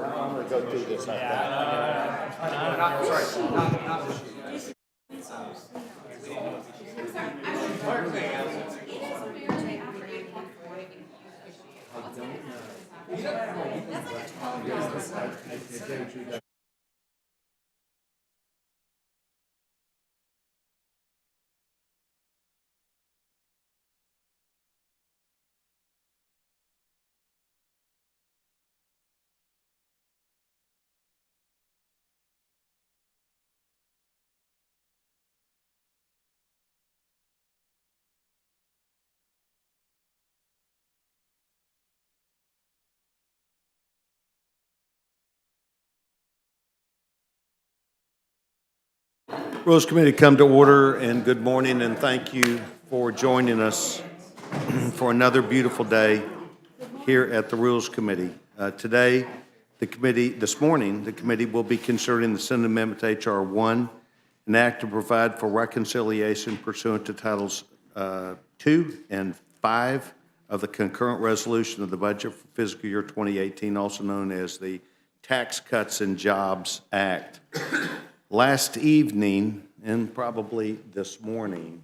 I'm gonna go through this, I think. Rules Committee come to order, and good morning, and thank you for joining us for another beautiful day here at the Rules Committee. This morning, the committee will be considering the Senate Amendment to H.R. 1, an act to provide for reconciliation pursuant to Titles 2 and 5 of the concurrent resolution of the budget for fiscal year 2018, also known as the Tax Cuts and Jobs Act. Last evening, and probably this morning,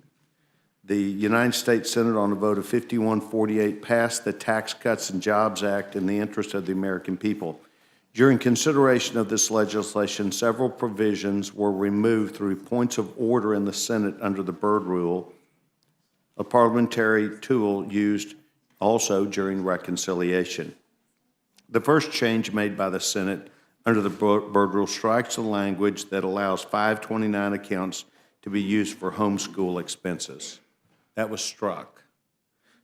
the United States Senate, on a vote of 51-48, passed the Tax Cuts and Jobs Act in the interest of the American people. During consideration of this legislation, several provisions were removed through points of order in the Senate under the Byrd Rule, a parliamentary tool used also during reconciliation. The first change made by the Senate under the Byrd Rule strikes the language that allows 529 accounts to be used for homeschool expenses. That was struck.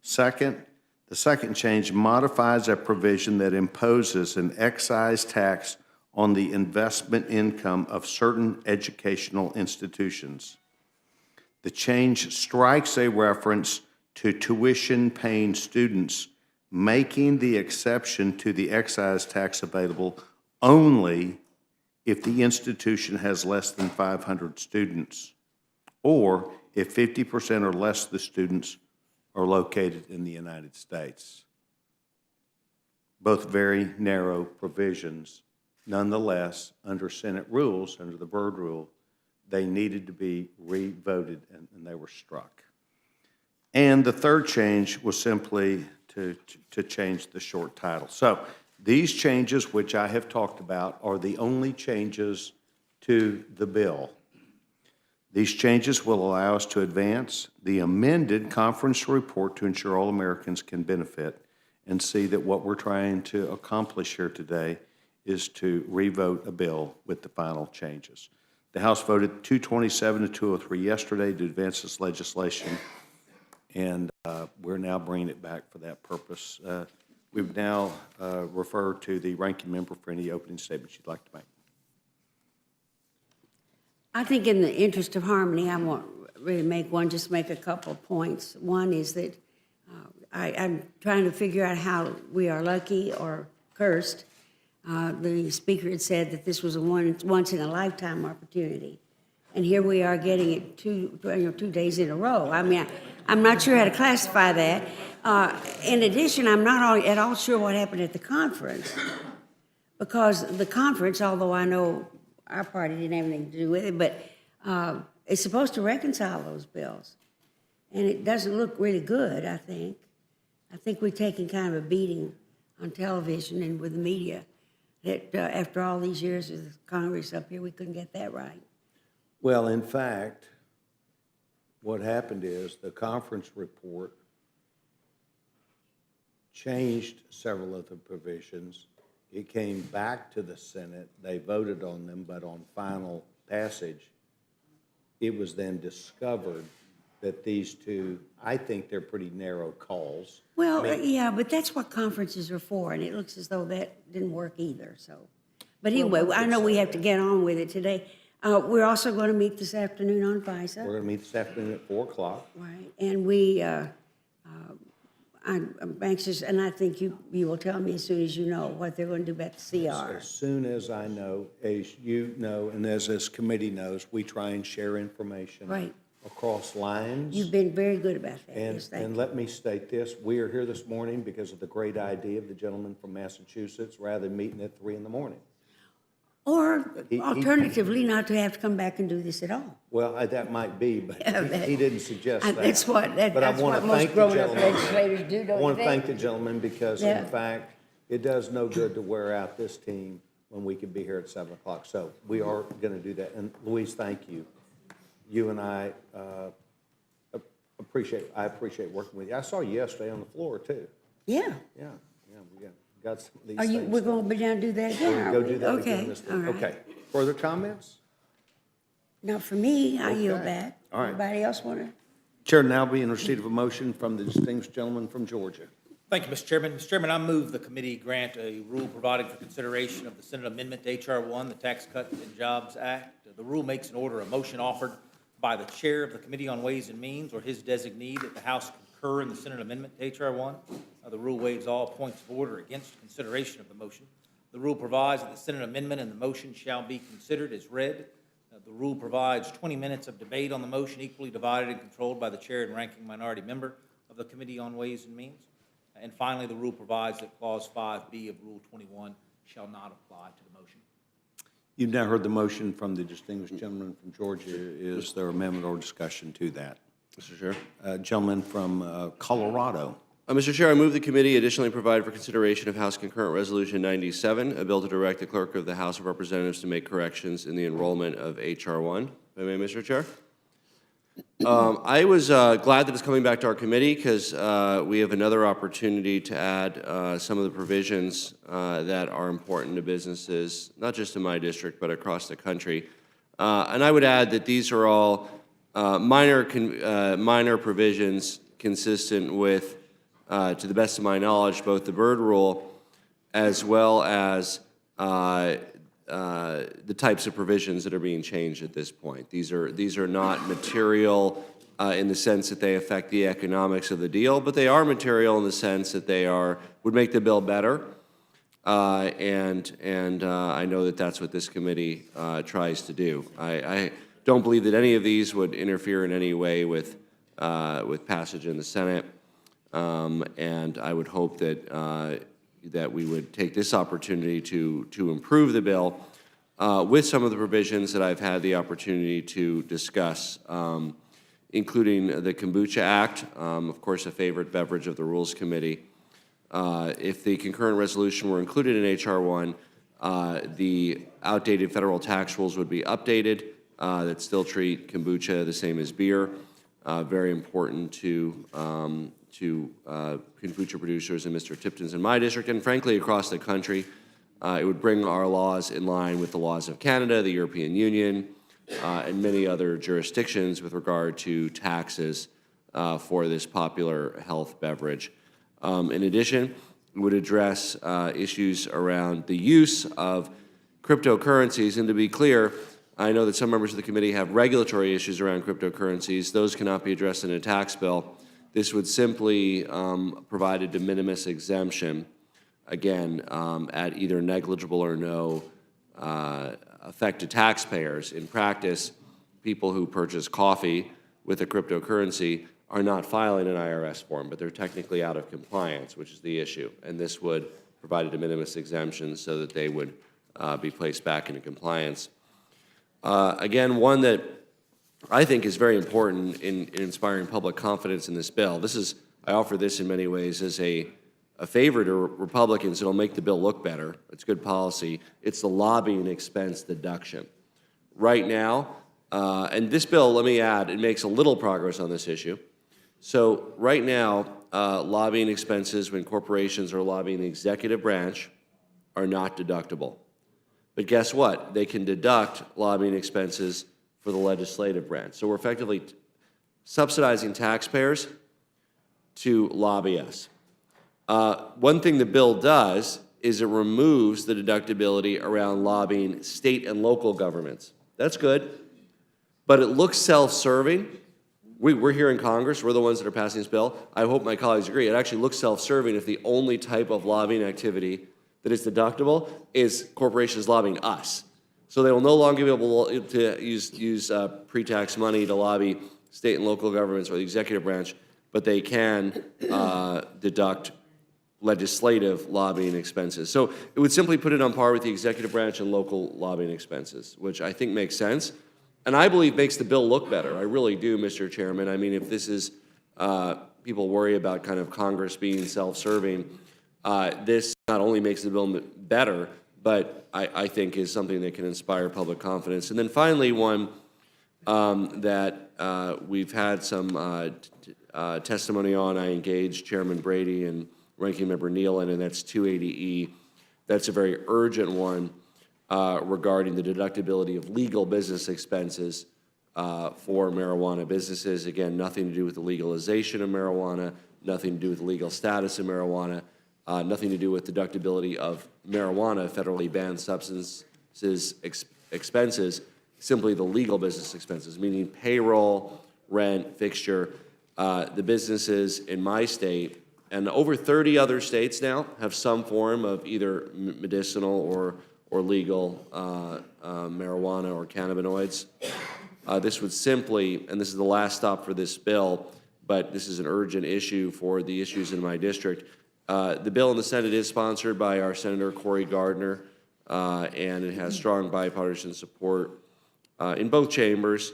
Second, the second change modifies a provision that imposes an excise tax on the investment income of certain educational institutions. The change strikes a reference to tuition-paying students, making the exception to the excise tax available only if the institution has less than 500 students, or if 50% or less of the students are located in the United States. Both very narrow provisions. Nonetheless, under Senate rules, under the Byrd Rule, they needed to be re-voted, and they were struck. And the third change was simply to change the short title. So these changes, which I have talked about, are the only changes to the bill. These changes will allow us to advance the amended conference report to ensure all Americans can benefit and see that what we're trying to accomplish here today is to revote a bill with the final changes. The House voted 227 to 203 yesterday to advance this legislation, and we're now bringing it back for that purpose. We would now refer to the ranking member for any opening statements you'd like to make. I think in the interest of harmony, I won't really make a couple of points. One is that I'm trying to figure out how we are lucky or cursed. The speaker had said that this was a once-in-a-lifetime opportunity. And here we are getting it 2 days in a row. I mean, I'm not sure how to classify that. In addition, I'm not at all sure what happened at the conference, because the conference, although I know our party didn't have anything to do with it, but it's supposed to reconcile those bills. And it doesn't look really good, I think. I think we've taken kind of a beating on television and with the media that after all these years of Congress up here, we couldn't get that right. Well, in fact, what happened is the conference report changed several of the provisions. It came back to the Senate. They voted on them, but on final passage, it was then discovered that these two, I think they're pretty narrow calls. Well, yeah, but that's what conferences are for, and it looks as though that didn't work either, so. But anyway, I know we have to get on with it today. We're also going to meet this afternoon on FISA. We're going to meet this afternoon at 4 o'clock. Right, and we, I'm anxious, and I think you will tell me as soon as you know what they're going to do about the CR. As soon as I know, as you know, and as this committee knows, we try and share information. Right. Across lines. You've been very good about that. And, Yes, thank and you. let me state this, we are here this morning because of the great idea of the gentleman from Massachusetts, rather than meeting at 3 in the morning. Or He- alternatively, not to have to come back and do this at all. Well, that might be, but Yeah, he didn't suggest that. That's what, But I that's wanna what most thank the grown-up gentleman. legislators do, I don't you want to thank think? the gentleman because, Yeah. in fact, it does no good to wear out this team when we could be here at 7 o'clock. So we are going to do that. And Louise, thank you. You and I I appreciate working with you. I saw you yesterday on the floor, too. Yeah. Yeah, we got some of these Are you, things. we're going to be down and do that again, We'll are go we? do that again Okay, this all week. right. Okay. Further comments? Not for me, I yield Okay. back. All right. Anybody else want to? Chair now be in receipt of a motion from the distinguished gentleman from Georgia. Thank you, Mr. Chairman. Mr. Chairman, I move the committee grant a rule providing for consideration of the Senate Amendment to H.R. 1, the Tax Cuts and Jobs Act. The rule makes an order a motion offered by the chair of the Committee on Ways and Means or his designee that the House concur in the Senate Amendment to H.R. 1. The rule waives all points of order against consideration of the motion. The rule provides that the Senate amendment and the motion shall be considered as read. The rule provides 20 minutes of debate on the motion, equally divided and controlled by the chair and ranking minority member of the Committee on Ways and Means. And finally, the rule provides that Clause 5B of Rule 21 shall not apply to the motion. You've now heard the motion from the distinguished gentleman from Georgia. Is there amendment or discussion to that? Mr. Chair. Gentleman from Colorado. Mr. Chair, I move the committee additionally provide for consideration of House Concurrent Resolution 97, a bill to direct the clerk of the House of Representatives to make corrections in the enrollment of H.R. 1. If I may, Mr. Chair? I was glad that it's coming back to our committee because we have another opportunity to add some of the provisions that are important to businesses, not just in my district, but across the country. And I would add that these are all minor provisions consistent with, to the best of my knowledge, both the Byrd Rule as well as the types of provisions that are being changed at this point. These are not material in the sense that they affect the economics of the deal, but they are material in the sense that they would make the bill better. And I know that that's what this committee tries to do. I don't believe that any of these would interfere in any way with passage in the Senate. And I would hope that that we would take this opportunity to improve the bill with some of the provisions that I've had the opportunity to discuss, including the Kombucha Act, of course, a favorite beverage of the Rules Committee. If the concurrent resolution were included in H.R. 1, the outdated federal tax rules would be updated that still treat kombucha the same as beer. Very important to kombucha producers and Mr. Tipton's in my district, and frankly across the country. It would bring our laws in line with the laws of Canada, the European Union, and many other jurisdictions with regard to taxes for this popular health beverage. In addition, it would address issues around the use of cryptocurrencies, and to be clear, I know that some members of the committee have regulatory issues around cryptocurrencies. Those cannot be addressed in a tax bill. This would simply provide a de minimis exemption, again, at either negligible or no effect to taxpayers. In practice, people who purchase coffee with a cryptocurrency are not filing an IRS form, but they're technically out of compliance, which is the issue. And this would provide a de minimis exemption so that they would be placed back into compliance. Again, one that I think is very important in inspiring public confidence in this bill. I offer this in many ways as a favor to Republicans. It'll make the bill look better. It's good policy. It's the lobbying expense deduction. Right now, and this bill, let me add, it makes a little progress on this issue. So right now, lobbying expenses when corporations are lobbying the executive branch are not deductible. But guess what? They can deduct lobbying expenses for the legislative branch. So we're effectively subsidizing taxpayers to lobby us. One thing the bill does is it removes the deductibility around lobbying state and local governments. That's good, but it looks self-serving we're here in Congress, we're the ones that are passing this bill. I hope my colleagues agree. It actually looks self-serving if the only type of lobbying activity that is deductible is corporations lobbying us. So they will no longer be able to use pre-tax money to lobby state and local governments or the executive branch, but they can deduct legislative lobbying expenses. So it would simply put it on par with the executive branch and local lobbying expenses, which I think makes sense, and I believe makes the bill look better. I really do, Mr. Chairman. I mean, if this is, people worry about kind of Congress being self-serving, this not only makes the bill better, but I think is something that can inspire public confidence. And then finally, one that we've had some testimony on. I engaged Chairman Brady and Ranking Member Neal in, and that's 280E. That's a very urgent one regarding the deductibility of legal business expenses for marijuana businesses. Again, nothing to do with the legalization of marijuana, nothing to do with the legal status of marijuana, nothing to do with deductibility of marijuana, federally banned substances expenses, simply the legal business expenses, meaning payroll, rent, fixture. The businesses in my state and over 30 other states now have some form of either medicinal or legal marijuana or cannabinoids. This would simply, and this is the last stop for this bill, but this is an urgent issue for the issues in my district. The bill in the Senate is sponsored by our Senator Cory Gardner, and it has strong bipartisan support in both chambers,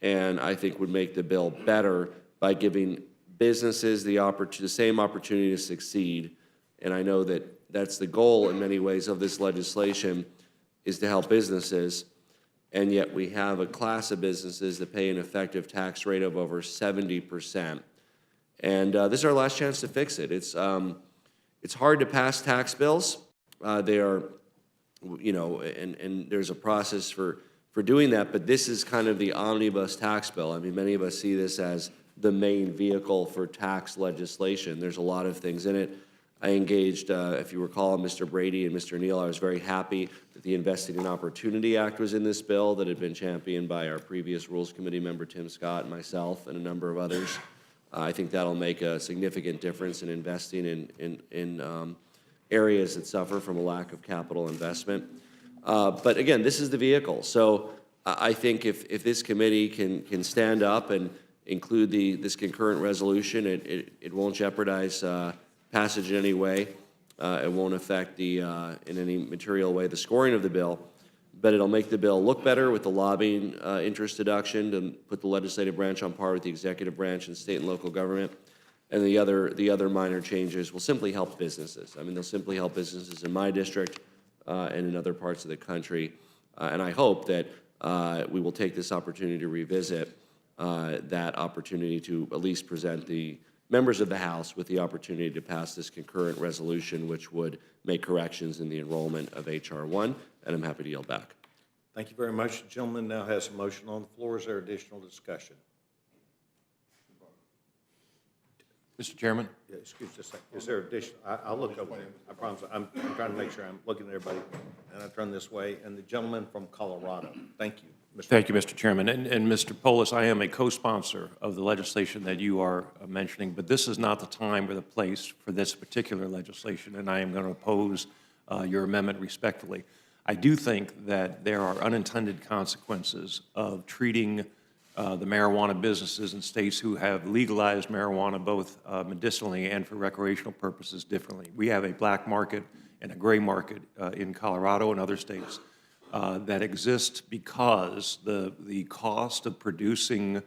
and I think would make the bill better by giving businesses the same opportunity to succeed. And I know that that's the goal in many ways of this legislation, is to help businesses, and yet we have a class of businesses that pay an effective tax rate of over 70%. And this is our last chance to fix it. It's hard to pass tax bills. They are, you know, and there's a process for doing that, but this is kind of the omnibus tax bill. I mean, many of us see this as the main vehicle for tax legislation. There's a lot of things in it. I engaged, if you recall, Mr. Brady and Mr. Neal. I was very happy that the Investing in Opportunity Act was in this bill that had been championed by our previous Rules Committee member, Tim Scott, and myself, and a number of others. I think that'll make a significant difference in investing in areas that suffer from a lack of capital investment. But again, this is the vehicle. So I think if this committee can stand up and include this concurrent resolution, it won't jeopardize passage in any way. It won't affect in any material way the scoring of the bill, but it'll make the bill look better with the lobbying interest deduction to put the legislative branch on par with the executive branch and state and local government. And the other minor changes will simply help businesses. I mean, they'll simply help businesses in my district and in other parts of the country. And I hope that we will take this opportunity to revisit that opportunity to at least present the members of the House with the opportunity to pass this concurrent resolution, which would make corrections in the enrollment of H.R. 1, and I'm happy to yield back. Thank you very much. The gentleman now has a motion on the floor. Is there additional discussion? Mr. Chairman? Yeah, excuse just a second. Is there additional? I'll look over there. I promise. I'm trying to make sure I'm looking at everybody, and I turn this way. And the gentleman from Colorado. Thank you, Mr. Thank you, Mr. Chairman. And Mr. Polis, I am a co-sponsor of the legislation that you are mentioning, but this is not the time or the place for this particular legislation, and I am going to oppose your amendment respectfully. I do think that there are unintended consequences of treating the marijuana businesses in states who have legalized marijuana both medicinally and for recreational purposes differently. We have a black market and a gray market in Colorado and other states that exist because the cost of producing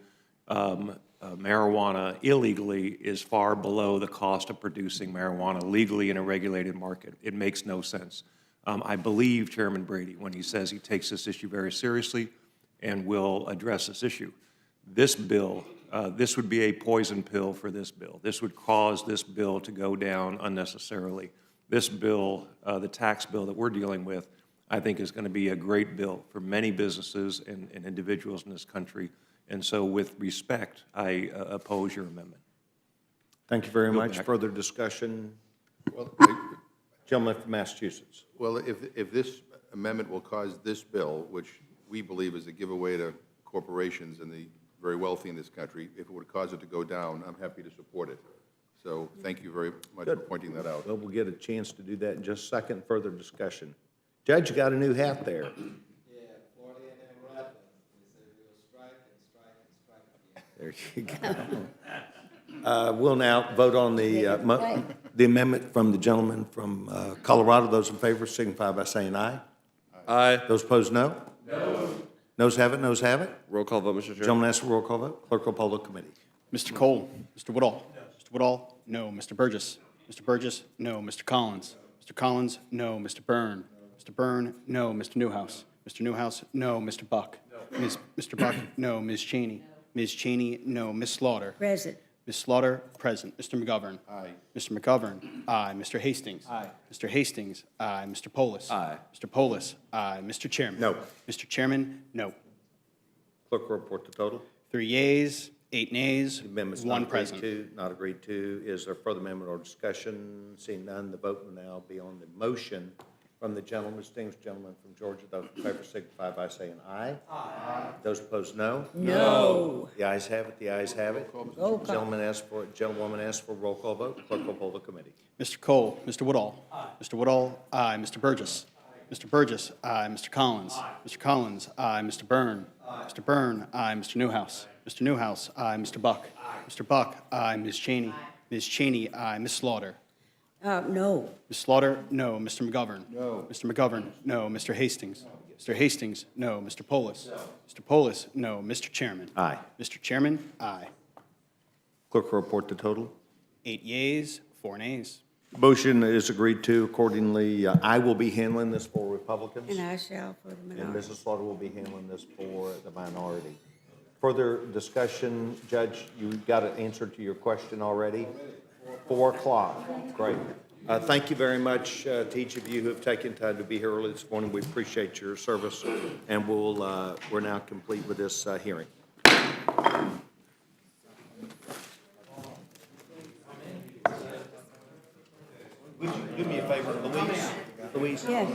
marijuana illegally is far below the cost of producing marijuana legally in a regulated market. It makes no sense. I believe Chairman Brady when he says he takes this issue very seriously and will address this issue. This bill, this would be a poison pill for this bill. This would cause this bill to go down unnecessarily. This bill, the tax bill that we're dealing with, I think is going to be a great bill for many businesses and individuals in this country. And so with respect, I oppose your amendment. Thank you very much. back. Further discussion? Well, Gentleman from Massachusetts. well, if this amendment will cause this bill, which we believe is a giveaway to corporations and the very wealthy in this country. If it would cause it to go down, I'm happy to support it. So thank you very much for pointing that out. Well, we'll get a chance to do that in just a second. Further discussion. Judge, you got a new hat there. There you go. We'll now vote on the amendment from the gentleman from Colorado. Those in favor signify by saying aye. Aye. Those opposed, no? No. Noes have it, noes have it. Roll call vote, Mr. Chair. Gentleman asked for roll call vote. Clerk will poll the committee. Mr. Cole? Mr. Woodall? Mr. Woodall? No. Mr. Burgess? Mr. Burgess? No. Mr. Collins? Mr. Collins? No. Mr. Byrne? Mr. Byrne? No. Mr. Newhouse? Mr. Newhouse? No. Mr. Buck? Mr. Buck? No. Ms. Cheney? Ms. Cheney? No. Ms. Slaughter? Present. Ms. Slaughter? Present. Mr. McGovern? Aye. Mr. McGovern? Aye. Mr. Hastings? Aye. Mr. Hastings? Aye. Mr. Polis? Aye. Mr. Polis? Aye. Mr. Chairman? No. Mr. Chairman? No. Clerk will report the total. 3 yeas, 8 nays, Amendment's 1 not agreed present. to, not agreed to. Is there further amendment or discussion? Seeing none, the vote will now be on the motion from the gentleman, distinguished gentleman from Georgia. Those in favor signify by saying aye. Aye. Those opposed, no. No. The ayes have it, the ayes have it. Roll call. Gentlewoman asked for a roll call vote. Clerk will poll the committee. Mr. Cole, Mr. Woodall. Mr. Woodall, aye. Mr. Burgess. Mr. Burgess, aye. Mr. Collins. Mr. Collins, aye. Mr. Byrne. Mr. Byrne, aye. Mr. Newhouse. Mr. Newhouse, aye. Mr. Buck. Mr. Buck, aye. Ms. Cheney. Ms. Cheney, aye. Ms. Slaughter. No. Ms. Slaughter, no. Mr. McGovern. No. Mr. McGovern, no. Mr. Hastings. Mr. Hastings, no. Mr. Polis. Mr. Polis, no. Mr. Chairman. Aye. Mr. Chairman, aye. Clerk will report the total. 8 yeas, 4 nays. Motion is agreed to. Accordingly, I will be handling this for Republicans. And I shall for the And minority. Mrs. Slaughter will be handling this for the minority. Further discussion, Judge, you got an answer to your question already? 4 o'clock, great. Thank you very much to each of you who have taken time to be here early this morning. We appreciate your service, and we're now complete with this hearing. Would you do me a favor, Louise? Louise? Yeah.